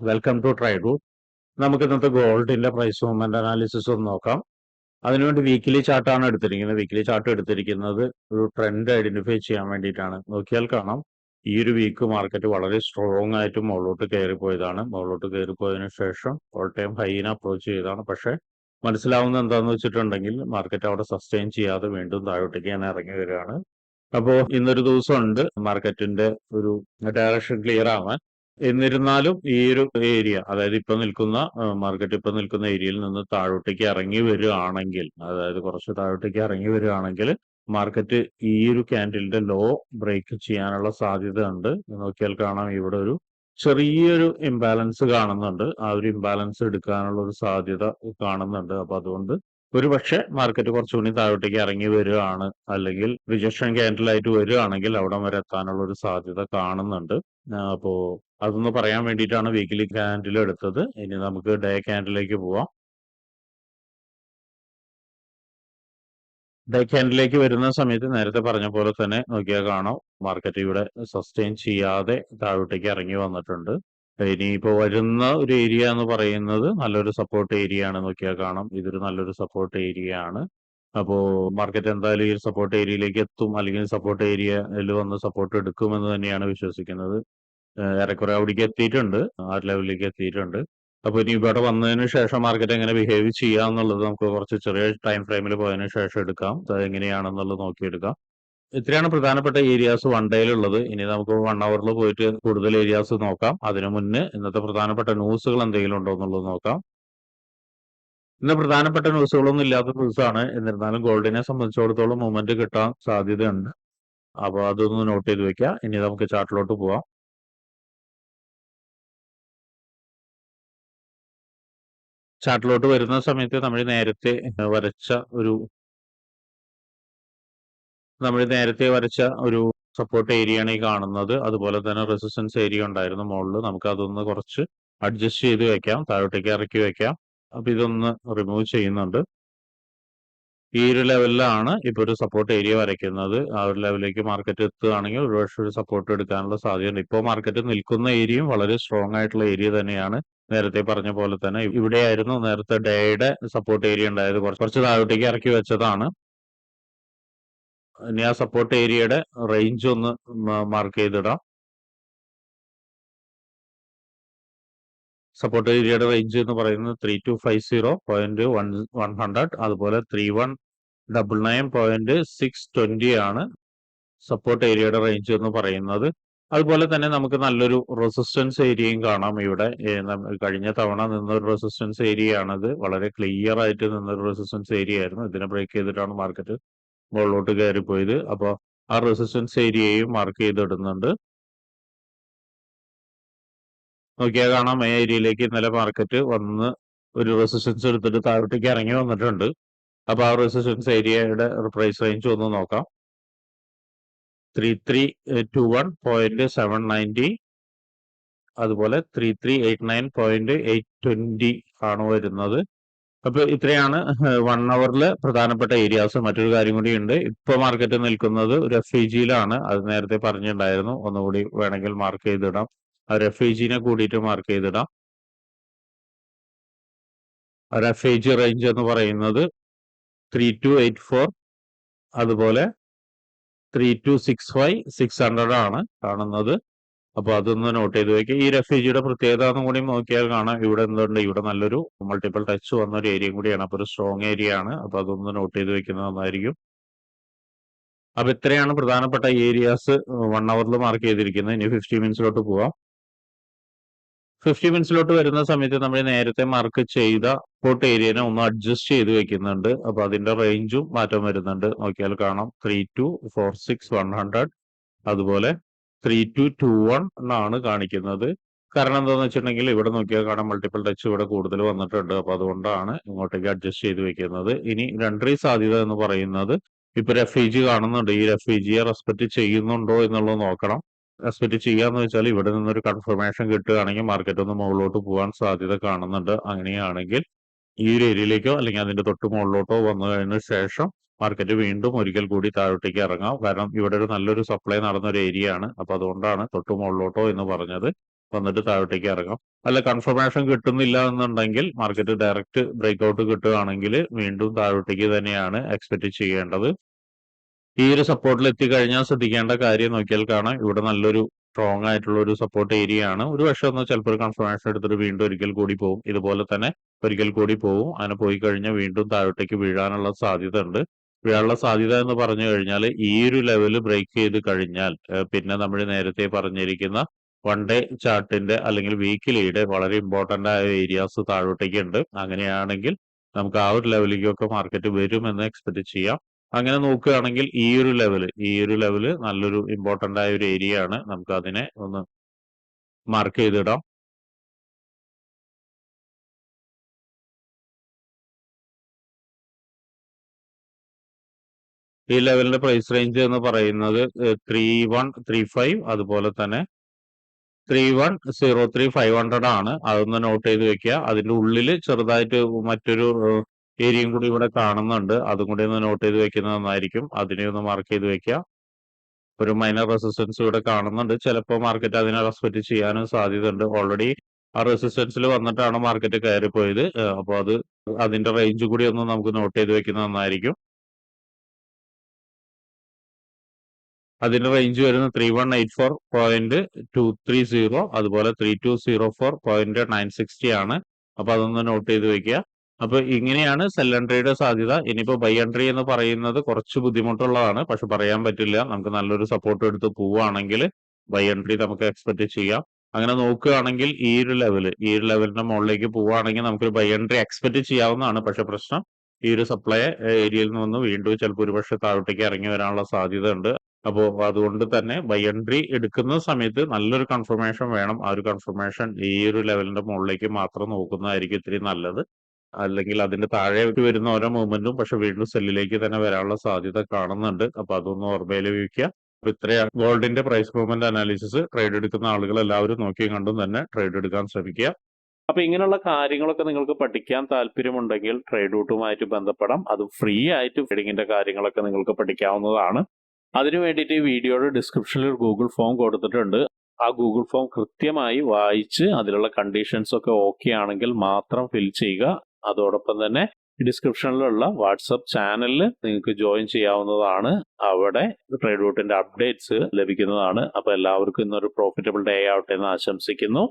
Welcome to ട്രൈഡു. നമുക്ക് ഇന്നത്തെ ഗോൾഡിന്റെ പ്രൈസ് മൂവ്മെന്റ് അനാലിസിസ് ഒന്ന് നോക്കാം. അതിനുവേണ്ടി വീക്കിലി ചാർട്ടാണ് എടുത്തിരിക്കുന്നത്. വീക്കിലി ചാർട്ട് എടുത്തിരിക്കുന്നത് ഒരു ട്രെൻഡ് ഐഡന്റിഫൈ ചെയ്യാൻ വേണ്ടിയിട്ടാണ്. നോക്കിയാൽ കാണാം, ഈ ഒരു വീക്ക് മാർക്കറ്റ് വളരെ സ്ട്രോങ് ആയിട്ട് മുകളിലോട്ട് കയറിപ്പോയതാണ്. മുകളിലോട്ട് കയറിപ്പോയതിനു ശേഷം ഓൾ ടൈം ഹൈനെ അപ്രോച്ച് ചെയ്തതാണ്. പക്ഷെ മനസ്സിലാവുന്ന എന്താന്ന് വെച്ചിട്ടുണ്ടെങ്കിൽ മാർക്കറ്റ് അവിടെ സസ്റ്റെയിൻ ചെയ്യാതെ വീണ്ടും താഴോട്ടേക്ക് തന്നെ ഇറങ്ങി വരികയാണ്. അപ്പോൾ ഇന്നൊരു ദിവസം ഉണ്ട് മാർക്കറ്റിന്റെ ഒരു ഡയറക്ഷൻ ക്ലിയർ ആവാൻ. എന്നിരുന്നാലും ഈ ഒരു ഏരിയ, അതായത് ഇപ്പൊ നിൽക്കുന്ന മാർക്കറ്റ് ഇപ്പൊ നിൽക്കുന്ന ഏരിയയിൽ നിന്ന് താഴോട്ടേക്ക് ഇറങ്ങി വരികയാണെങ്കിൽ, അതായത് കുറച്ച് താഴോട്ടേക്ക് ഇറങ്ങി വരികയാണെങ്കിൽ മാർക്കറ്റ് ഈ ഒരു ക്യാൻഡിലിന്റെ ലോ ബ്രേക്ക് ചെയ്യാനുള്ള സാധ്യത ഉണ്ട്. നോക്കിയാൽ കാണാം, ഇവിടെ ഒരു ചെറിയൊരു ഇംബാലൻസ് കാണുന്നുണ്ട്. ആ ഒരു ഇംബാലൻസ് എടുക്കാനുള്ള ഒരു സാധ്യത കാണുന്നുണ്ട്. അപ്പൊ അതുകൊണ്ട് ഒരു പക്ഷെ മാർക്കറ്റ് കുറച്ചുകൂടി താഴോട്ടേക്ക് ഇറങ്ങി വരികയാണ്, അല്ലെങ്കിൽ റിജക്ഷൻ ക്യാൻഡിലായിട്ട് വരികയാണെങ്കിൽ അവിടെ വരെ എത്താനുള്ള ഒരു സാധ്യത കാണുന്നുണ്ട്. അപ്പോ അതൊന്ന് പറയാൻ വേണ്ടിയിട്ടാണ് വീക്കിലി ക്യാൻഡിൽ എടുത്തത്. ഇനി നമുക്ക് ഡേ ക്യാൻഡിലേക്ക് പോവാം. ഡേ ക്യാൻഡിലേക്ക് വരുന്ന സമയത്ത് നേരത്തെ പറഞ്ഞ പോലെ തന്നെ നോക്കിയാൽ കാണാം, മാർക്കറ്റ് ഇവിടെ സസ്റ്റെയിൻ ചെയ്യാതെ താഴോട്ടേക്ക് ഇറങ്ങി വന്നിട്ടുണ്ട്. ഇനിയിപ്പോ വരുന്ന ഒരു ഏരിയ എന്ന് പറയുന്നത് നല്ലൊരു സപ്പോർട്ട് ഏരിയ ആണ്. നോക്കിയാൽ കാണാം, ഇതൊരു നല്ലൊരു സപ്പോർട്ട് ഏരിയ ആണ്. അപ്പോ മാർക്കറ്റ് എന്തായാലും ഈ സപ്പോർട്ട് ഏരിയയിലേക്ക് എത്തും, അല്ലെങ്കിൽ സപ്പോർട്ട് ഏരിയയിൽ വന്ന് സപ്പോർട്ട് എടുക്കുമെന്ന് തന്നെയാണ് വിശ്വസിക്കുന്നത്. ഏറെക്കുറെ അവിടേക്ക് എത്തിയിട്ടുണ്ട്, ആ ലെവലിലേക്ക് എത്തിയിട്ടുണ്ട്. അപ്പൊ ഇനി ഇവിടെ വന്നതിന് ശേഷം മാർക്കറ്റ് എങ്ങനെ ബിഹേവ് ചെയ്യാന്നുള്ളത് നമുക്ക് കുറച്ച് ചെറിയ ടൈം ഫ്രെയിമിൽ പോയതിനു ശേഷം എടുക്കാം. അത് എങ്ങനെയാണെന്നുള്ളത് നോക്കിയെടുക്കാം. ഇത്രയാണ് പ്രധാനപ്പെട്ട ഏരിയാസ് വൺ ഡേയിലുള്ളത്. ഇനി നമുക്ക് 1 ഹവറിൽ പോയിട്ട് കൂടുതൽ ഏരിയാസ് നോക്കാം. അതിനു മുന്നേ ഇന്നത്തെ പ്രധാനപ്പെട്ട ന്യൂസുകൾ എന്തെങ്കിലും ഉണ്ടോ എന്നുള്ളത് നോക്കാം. ഇന്ന് പ്രധാനപ്പെട്ട ന്യൂസുകളൊന്നും ഇല്ലാത്ത ദിവസമാണ്. എന്നിരുന്നാലും ഗോൾഡിനെ സംബന്ധിച്ചിടത്തോളം മൂവ്മെന്റ് കിട്ടാൻ സാധ്യതയുണ്ട്. അപ്പൊ അതൊന്ന് നോട്ട് ചെയ്ത് വെക്കാം. ഇനി നമുക്ക് ചാർട്ടിലോട്ട് പോവാം. ചാർട്ടിലോട്ട് വരുന്ന സമയത്ത് നമ്മൾ നേരത്തെ വരച്ച ഒരു സപ്പോർട്ട് ഏരിയ ആണ് ഈ കാണുന്നത്. അതുപോലെ തന്നെ റെസിസ്റ്റൻസ് ഏരിയ ഉണ്ടായിരുന്നു മുകളിൽ. നമുക്ക് അതൊന്ന് കുറച്ച് അഡ്ജസ്റ്റ് ചെയ്ത് വെക്കാം, താഴോട്ടേക്ക് ഇറക്കി വെക്കാം. അപ്പൊ ഇതൊന്ന് റിമൂവ് ചെയ്യുന്നുണ്ട്. ഈ ഒരു ലെവലിലാണ് ഇപ്പൊ ഒരു സപ്പോർട്ട് ഏരിയ വരയ്ക്കുന്നത്. ആ ഒരു ലെവലിലേക്ക് മാർക്കറ്റ് എത്തുകയാണെങ്കിൽ ഒരുപക്ഷെ ഒരു സപ്പോർട്ട് എടുക്കാനുള്ള സാധ്യതയുണ്ട്. ഇപ്പോൾ മാർക്കറ്റ് നിൽക്കുന്ന ഏരിയയും വളരെ സ്ട്രോങ് ആയിട്ടുള്ള ഏരിയ തന്നെയാണ്. നേരത്തെ പറഞ്ഞ പോലെ തന്നെ ഇവിടെയായിരുന്നു നേരത്തെ ഡേയുടെ സപ്പോർട്ട് ഏരിയ ഉണ്ടായത്. കുറച്ച് താഴോട്ടേക്ക് ഇറക്കി വെച്ചതാണ്. ഇനി ആ സപ്പോർട്ട് ഏരിയയുടെ റേഞ്ച് ഒന്ന് മാർക്ക് ചെയ്തിടാം. സപ്പോർട്ട് ഏരിയയുടെ റേഞ്ച് എന്ന് പറയുന്നത് 3250.100, അതുപോലെ 3199.620 ആണ് സപ്പോർട്ട് ഏരിയയുടെ റേഞ്ച് എന്ന് പറയുന്നത്. അതുപോലെ തന്നെ നമുക്ക് നല്ലൊരു റെസിസ്റ്റൻസ് ഏരിയയും കാണാം ഇവിടെ. കഴിഞ്ഞ തവണ നിന്നൊരു റെസിസ്റ്റൻസ് ഏരിയ ആണത്. വളരെ ക്ലിയർ ആയിട്ട് നിന്നൊരു റെസിസ്റ്റൻസ് ഏരിയ ആയിരുന്നു. ഇതിനെ ബ്രേക്ക് ചെയ്തിട്ടാണ് മാർക്കറ്റ് മുകളിലോട്ട് കയറിപ്പോയത്. അപ്പോൾ ആ റെസിസ്റ്റൻസ് ഏരിയയും മാർക്ക് ചെയ്തിടുന്നുണ്ട്. നോക്കിയാൽ കാണാം, ആ ഏരിയയിലേക്ക് ഇന്നലെ മാർക്കറ്റ് വന്ന് ഒരു റെസിസ്റ്റൻസ് എടുത്തിട്ട് താഴോട്ടേക്ക് ഇറങ്ങി വന്നിട്ടുണ്ട്. അപ്പൊ ആ റെസിസ്റ്റൻസ് ഏരിയയുടെ പ്രൈസ് റേഞ്ച് ഒന്ന് നോക്കാം. 3321.790, അതുപോലെ 3389.820 ആണ് വരുന്നത്. അപ്പൊ ഇത്രയാണ് 1 ഹവറിലെ പ്രധാനപ്പെട്ട ഏരിയാസ്. മറ്റൊരു കാര്യം കൂടി ഉണ്ട്. ഇപ്പൊ മാർക്കറ്റ് നിൽക്കുന്നത് ഒരു FEGയിലാണ്. അത് നേരത്തെ പറഞ്ഞിട്ടുണ്ടായിരുന്നു, ഒന്നുകൂടി വേണമെങ്കിൽ മാർക്ക് ചെയ്തിടാം. ആ FEGനെ കൂടിയിട്ട് മാർക്ക് ചെയ്തിടാം. ആ FEG റേഞ്ച് എന്ന് പറയുന്നത് 3284, അതുപോലെ 3265,600 ആണ് കാണുന്നത്. അപ്പൊ അതൊന്ന് നോട്ട് ചെയ്ത് വെക്കുക. ഈ FEGയുടെ പ്രത്യേകത എന്നും കൂടി നോക്കിയാൽ കാണാം, ഇവിടെ എന്തുണ്ട്, ഇവിടെ നല്ലൊരു മൾട്ടിപ്പിൾ ടച്ച് വന്ന ഒരു ഏരിയയും കൂടിയാണ്. അപ്പൊ ഒരു സ്ട്രോങ് ഏരിയ ആണ്. അപ്പൊ അതൊന്ന് നോട്ട് ചെയ്ത് വെക്കുന്നത് നന്നായിരിക്കും. അപ്പൊ ഇത്രയാണ് പ്രധാനപ്പെട്ട ഏരിയാസ് 1 ഹവറിൽ മാർക്ക് ചെയ്തിരിക്കുന്നത്. ഇനി 50 മിനിറ്റ്സിലോട്ട് പോവാം. 50 മിനിറ്റ്സിലോട്ട് വരുന്ന സമയത്ത് നമ്മൾ നേരത്തെ മാർക്ക് ചെയ്ത സപ്പോർട്ട് ഏരിയനെ ഒന്ന് അഡ്ജസ്റ്റ് ചെയ്ത് വെക്കുന്നുണ്ട്. അപ്പൊ അതിന്റെ റേഞ്ചും മാറ്റം വരുന്നുണ്ട്. നോക്കിയാൽ കാണാം, 3246,100, അതുപോലെ 3221 എന്നാണ് കാണിക്കുന്നത്. കാരണം എന്താന്ന് വെച്ചിട്ടുണ്ടെങ്കിൽ ഇവിടെ നോക്കിയാൽ കാണാം, മൾട്ടിപ്പിൾ ടച്ച് ഇവിടെ കൂടുതൽ വന്നിട്ടുണ്ട്. അപ്പൊ അതുകൊണ്ടാണ് ഇങ്ങോട്ടേക്ക് അഡ്ജസ്റ്റ് ചെയ്ത് വെക്കുന്നത്. ഇനി രണ്ടറി സാധ്യത എന്ന് പറയുന്നത് ഇപ്പൊ ഒരു FEG കാണുന്നുണ്ട്. ഈ FEGയെ റെസ്പെക്ട് ചെയ്യുന്നുണ്ടോ എന്നുള്ളത് നോക്കണം. റെസ്പെക്ട് ചെയ്യാന്ന് വെച്ചാൽ ഇവിടെ നിന്നൊരു കൺഫർമേഷൻ കിട്ടുകയാണെങ്കിൽ മാർക്കറ്റ് ഒന്ന് മുകളിലോട്ട് പോകാൻ സാധ്യത കാണുന്നുണ്ട്. അങ്ങനെയാണെങ്കിൽ ഈ ഒരു ഏരിയയിലേക്കോ അല്ലെങ്കിൽ അതിന്റെ തൊട്ട് മുകളിലോട്ടോ വന്നു കഴിഞ്ഞ ശേഷം മാർക്കറ്റ് വീണ്ടും ഒരിക്കൽ കൂടി താഴോട്ടേക്ക് ഇറങ്ങാം. കാരണം ഇവിടെ ഒരു നല്ലൊരു സപ്ലൈ നടന്ന ഒരു ഏരിയ ആണ്. അപ്പൊ അതുകൊണ്ടാണ് തൊട്ട് മുകളിലോട്ടോ എന്ന് പറഞ്ഞത്. വന്നിട്ട് താഴോട്ടേക്ക് ഇറങ്ങാം. അല്ല കൺഫർമേഷൻ കിട്ടുന്നില്ല എന്നുണ്ടെങ്കിൽ മാർക്കറ്റ് ഡയറക്റ്റ് ബ്രേക്ക്ഔട്ട് കിട്ടുകയാണെങ്കിൽ വീണ്ടും താഴോട്ടേക്ക് തന്നെയാണ് എക്സ്പെക്ട് ചെയ്യേണ്ടത്. ഈ ഒരു സപ്പോർട്ടിൽ എത്തിക്കഴിഞ്ഞാൽ ശ്രദ്ധിക്കേണ്ട കാര്യം നോക്കിയാൽ കാണാം, ഇവിടെ നല്ലൊരു സ്ട്രോങ് ആയിട്ടുള്ള ഒരു സപ്പോർട്ട് ഏരിയ ആണ്. ഒരു പക്ഷെ ഒന്ന് ചിലപ്പോൾ ഒരു കൺഫർമേഷൻ എടുത്തിട്ട് വീണ്ടും ഒരിക്കൽ കൂടി പോകും, ഇതുപോലെ തന്നെ ഒരിക്കൽ കൂടി പോകും. അങ്ങനെ പോയി കഴിഞ്ഞാൽ വീണ്ടും താഴോട്ടേക്ക് വീഴാനുള്ള സാധ്യത ഉണ്ട്. വീഴാനുള്ള സാധ്യത എന്ന് പറഞ്ഞു കഴിഞ്ഞാൽ ഈ ഒരു ലെവല് ബ്രേക്ക് ചെയ്ത് കഴിഞ്ഞാൽ പിന്നെ നമ്മൾ നേരത്തെ പറഞ്ഞിരിക്കുന്ന വൺ ഡേ ചാർട്ടിന്റെ അല്ലെങ്കിൽ വീക്കിലിയുടെ വളരെ ഇമ്പോർട്ടന്റ് ആയ ഏരിയാസ് താഴോട്ടേക്ക് ഉണ്ട്. അങ്ങനെയാണെങ്കിൽ നമുക്ക് ആ ഒരു ലെവലിലേക്കൊക്കെ മാർക്കറ്റ് വരുമെന്ന് എക്സ്പെക്ട് ചെയ്യാം. അങ്ങനെ നോക്കുകയാണെങ്കിൽ ഈ ഒരു ലെവല് നല്ലൊരു ഇമ്പോർട്ടന്റ് ആയ ഒരു ഏരിയ ആണ്. നമുക്ക് അതിനെ ഒന്ന് മാർക്ക് ചെയ്തിടാം. ഈ ലെവലിന്റെ പ്രൈസ് റേഞ്ച് എന്ന് പറയുന്നത് 3135 അതുപോലെ തന്നെ 3103,500 ആണ്. അതൊന്ന് നോട്ട് ചെയ്ത് വെക്കുക. അതിന്റെ ഉള്ളിൽ ചെറുതായിട്ട് മറ്റൊരു ഏരിയയും കൂടി ഇവിടെ കാണുന്നുണ്ട്. അതും കൂടി ഒന്ന് നോട്ട് ചെയ്ത് വെക്കുന്നത് നന്നായിരിക്കും. അതിനെ ഒന്ന് മാർക്ക് ചെയ്ത് വെക്കുക. ഒരു മൈനർ റെസിസ്റ്റൻസ് ഇവിടെ കാണുന്നുണ്ട്. ചിലപ്പോൾ മാർക്കറ്റ് അതിനെ റെസ്പെക്ട് ചെയ്യാനും സാധ്യതയുണ്ട്. ഓൾറെഡി ആ റെസിസ്റ്റൻസിൽ വന്നിട്ടാണ് മാർക്കറ്റ് കയറിപ്പോയത്. അപ്പോൾ അതിന്റെ റേഞ്ച് കൂടി ഒന്ന് നമുക്ക് നോട്ട് ചെയ്ത് വെക്കുന്നത് നന്നായിരിക്കും. അതിന്റെ റേഞ്ച് വരുന്നത് 3184.230 അതുപോലെ 3204.960 ആണ്. അപ്പൊ അതൊന്ന് നോട്ട് ചെയ്ത് വെക്കുക. അപ്പൊ ഇങ്ങനെയാണ് സെൽ എൻട്രിയുടെ സാധ്യത. ഇനിയിപ്പോ ബൈ എൻട്രി എന്ന് പറയുന്നത് കുറച്ച് ബുദ്ധിമുട്ടുള്ളതാണ്, പക്ഷെ പറയാൻ പറ്റില്ല. നമുക്ക് നല്ലൊരു സപ്പോർട്ട് എടുത്ത് പോവുകയാണെങ്കിൽ ബൈ എൻട്രി നമുക്ക് എക്സ്പെക്ട് ചെയ്യാം. അങ്ങനെ നോക്കുകയാണെങ്കിൽ ഈ ഒരു ലെവലിന്റെ മുകളിലേക്ക് പോവുകയാണെങ്കിൽ നമുക്കൊരു ബൈ എൻട്രി എക്സ്പെക്ട് ചെയ്യാവുന്നതാണ്. പക്ഷെ പ്രശ്നം ഈ ഒരു സപ്ലൈ ഏരിയയിൽ നിന്ന് വീണ്ടും ചിലപ്പോൾ ഒരുപക്ഷെ താഴോട്ടേക്ക് ഇറങ്ങി വരാനുള്ള സാധ്യത ഉണ്ട്. അപ്പോൾ അതുകൊണ്ട് തന്നെ ബൈ എൻട്രി എടുക്കുന്ന സമയത്ത് നല്ലൊരു കൺഫർമേഷൻ വേണം. ആ ഒരു കൺഫർമേഷൻ ഈ ഒരു ലെവലിന്റെ മുകളിലേക്ക് മാത്രം നോക്കുന്നതായിരിക്കും ഇത്തിരി നല്ലത്. അല്ലെങ്കിൽ അതിന്റെ താഴെ വരുന്ന ഓരോ മൂവ്മെന്റും പക്ഷെ വീണ്ടും സെല്ലിലേക്ക് തന്നെ വരാനുള്ള സാധ്യത കാണുന്നുണ്ട്. അപ്പൊ അതൊന്ന് ഓർമ്മയിൽ വെക്കുക. അപ്പൊ ഇത്രയാണ് ഗോൾഡിന്റെ പ്രൈസ് മൂവ്മെന്റ് അനാലിസിസ്. ട്രേഡ് എടുക്കുന്ന ആളുകൾ എല്ലാവരും നോക്കിയും കണ്ടും തന്നെ ട്രേഡ് എടുക്കാൻ ശ്രമിക്കുക. അപ്പൊ ഇങ്ങനെയുള്ള കാര്യങ്ങളൊക്കെ നിങ്ങൾക്ക് പഠിക്കാൻ താല്പര്യമുണ്ടെങ്കിൽ ട്രേഡ് റൂട്ടുമായിട്ട് ബന്ധപ്പെടാം. അത് ഫ്രീ ആയിട്ട് ട്രേഡിങ്ങിന്റെ കാര്യങ്ങളൊക്കെ നിങ്ങൾക്ക് പഠിക്കാവുന്നതാണ്. അതിനു വേണ്ടിയിട്ട് ഈ വീഡിയോയുടെ ഡിസ്ക്രിപ്ഷനിൽ ഒരു ഗൂഗിൾ ഫോം കൊടുത്തിട്ടുണ്ട്. ആ ഗൂഗിൾ ഫോം കൃത്യമായി വായിച്ച് അതിലുള്ള കണ്ടീഷൻസ് ഒക്കെ ഓക്കെ ആണെങ്കിൽ മാത്രം ഫിൽ ചെയ്യുക. അതോടൊപ്പം തന്നെ ഡിസ്ക്രിപ്ഷനിലുള്ള വാട്സപ്പ് ചാനലിൽ നിങ്ങൾക്ക് ജോയിൻ ചെയ്യാവുന്നതാണ്. അവിടെ ട്രേഡ് റൂട്ടിന്റെ അപ്ഡേറ്റ്സ് ലഭിക്കുന്നതാണ്. അപ്പൊ എല്ലാവർക്കും ഇന്നൊരു പ്രോഫിറ്റബിൾ ഡേ ആവട്ടെ എന്ന് ആശംസിക്കുന്നു.